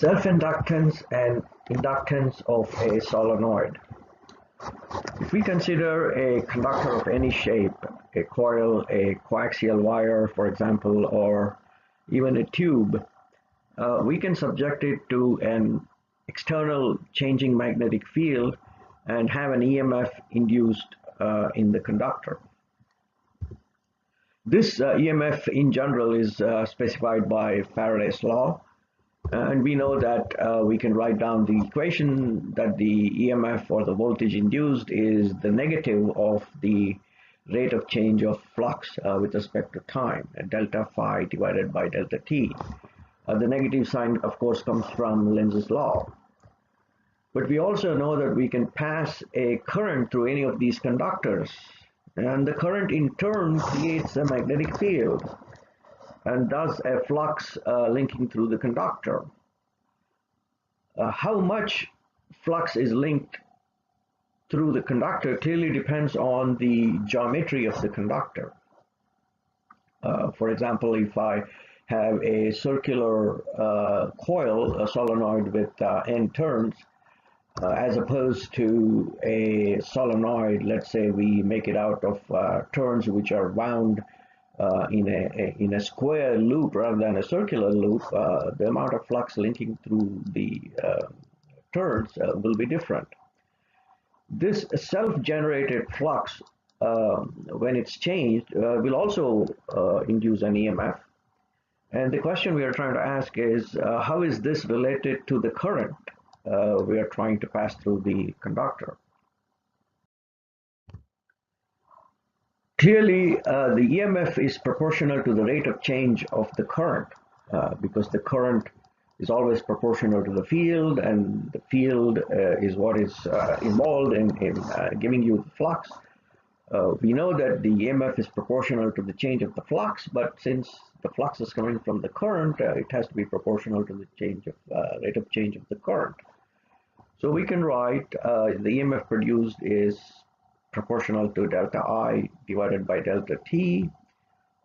Self-inductance and inductance of a solenoid. If we consider a conductor of any shape, a coil, a coaxial wire, for example, or even a tube, we can subject it to an external changing magnetic field and have an EMF induced in the conductor. This EMF in general is specified by Faraday's law, and we know that we can write down the equation that the EMF or the voltage induced is the negative of the rate of change of flux with respect to time, delta phi divided by delta t. The negative sign, of course, comes from Lenz's law. But we also know that we can pass a current through any of these conductors, and the current in turn creates a magnetic field and thus a flux linking through the conductor. How much flux is linked through the conductor clearly depends on the geometry of the conductor. For example, if I have a circular coil, a solenoid with n turns, as opposed to a solenoid, let's say we make it out of turns which are wound in a square loop rather than a circular loop, the amount of flux linking through the turns will be different. This self-generated flux, when it's changed, will also induce an EMF. And the question we are trying to ask is, how is this related to the current we are trying to pass through the conductor? Clearly, the EMF is proportional to the rate of change of the current, because the current is always proportional to the field, and the field is what is involved in giving you the flux. We know that the EMF is proportional to the change of the flux, but since the flux is coming from the current, it has to be proportional to the change of rate of change of the current. So we can write the EMF produced is proportional to delta I divided by delta t,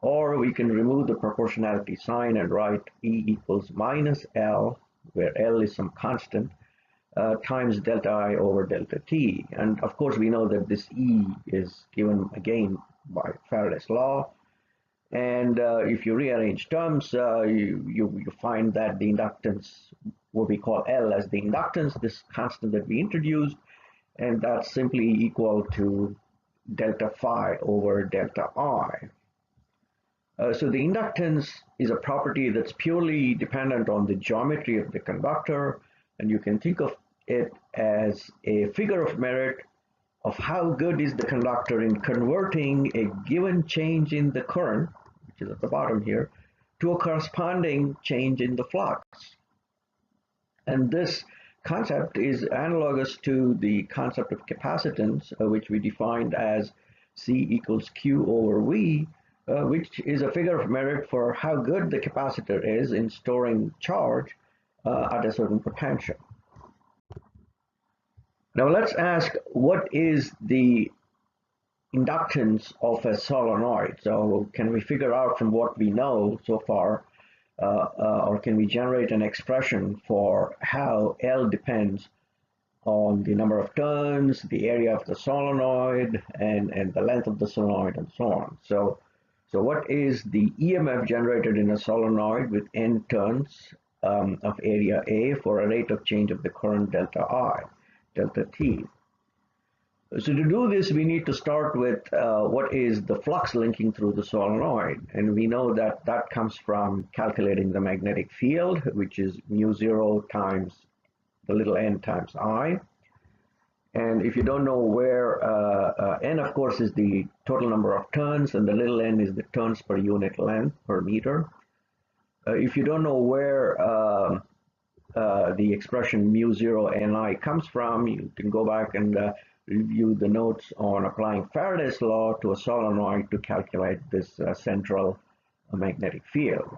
or we can remove the proportionality sign and write E equals minus L, where L is some constant, times delta I over delta t. And of course we know that this E is given again by Faraday's law, and if you rearrange terms, you find that the inductance, what we call L as the inductance, this constant that we introduced, and that's simply equal to delta phi over delta I. So the inductance is a property that's purely dependent on the geometry of the conductor, and you can think of it as a figure of merit of how good is the conductor in converting a given change in the current, which is at the bottom here, to a corresponding change in the flux. And this concept is analogous to the concept of capacitance, which we defined as C equals Q over V, which is a figure of merit for how good the capacitor is in storing charge at a certain potential. Now let's ask, what is the inductance of a solenoid? So can we figure out from what we know so far, or can we generate an expression for how L depends on the number of turns, the area of the solenoid, and the length of the solenoid, and so on. So what is the EMF generated in a solenoid with n turns of area A for a rate of change of the current delta I, delta t? So to do this, we need to start with what is the flux linking through the solenoid. And we know that that comes from calculating the magnetic field, which is mu0 times the little n times I. And if you don't know where, n of course is the total number of turns, and the little n is the turns per unit length per meter. If you don't know where the expression mu0 ni comes from, you can go back and review the notes on applying Faraday's law to a solenoid to calculate this central magnetic field.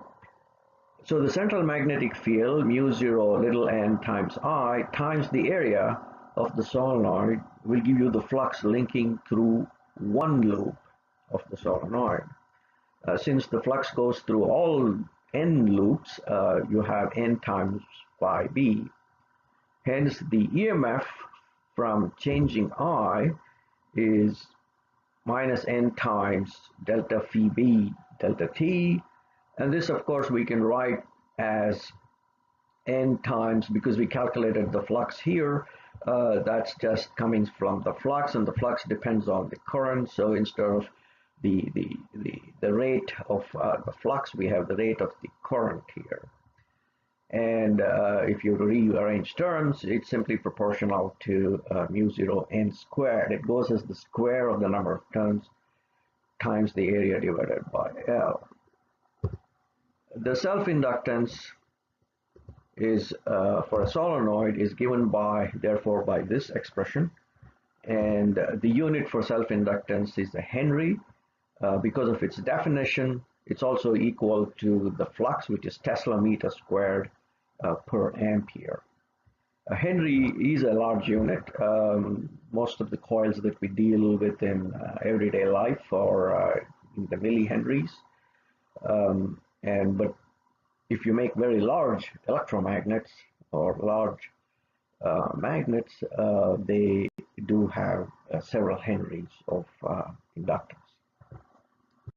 So the central magnetic field, mu0 little n times I, times the area of the solenoid, will give you the flux linking through one loop of the solenoid. Since the flux goes through all n loops, you have n times phi b. Hence, the EMF from changing I is minus n times delta phi b delta t, and this of course we can write as n times, because we calculated the flux here, that's just coming from the flux, and the flux depends on the current. So instead of the rate of the flux, we have the rate of the current here. And if you rearrange terms, it's simply proportional to mu 0 n squared. It goes as the square of the number of turns times the area divided by L. The self-inductance is for a solenoid is given by, therefore, by this expression, and the unit for self-inductance is the Henry. Because of its definition, it's also equal to the flux, which is Tesla meter squared per ampere. A Henry is a large unit. Most of the coils that we deal with in everyday life are in the millihenries, but if you make very large electromagnets or large magnets, they do have several henries of inductance.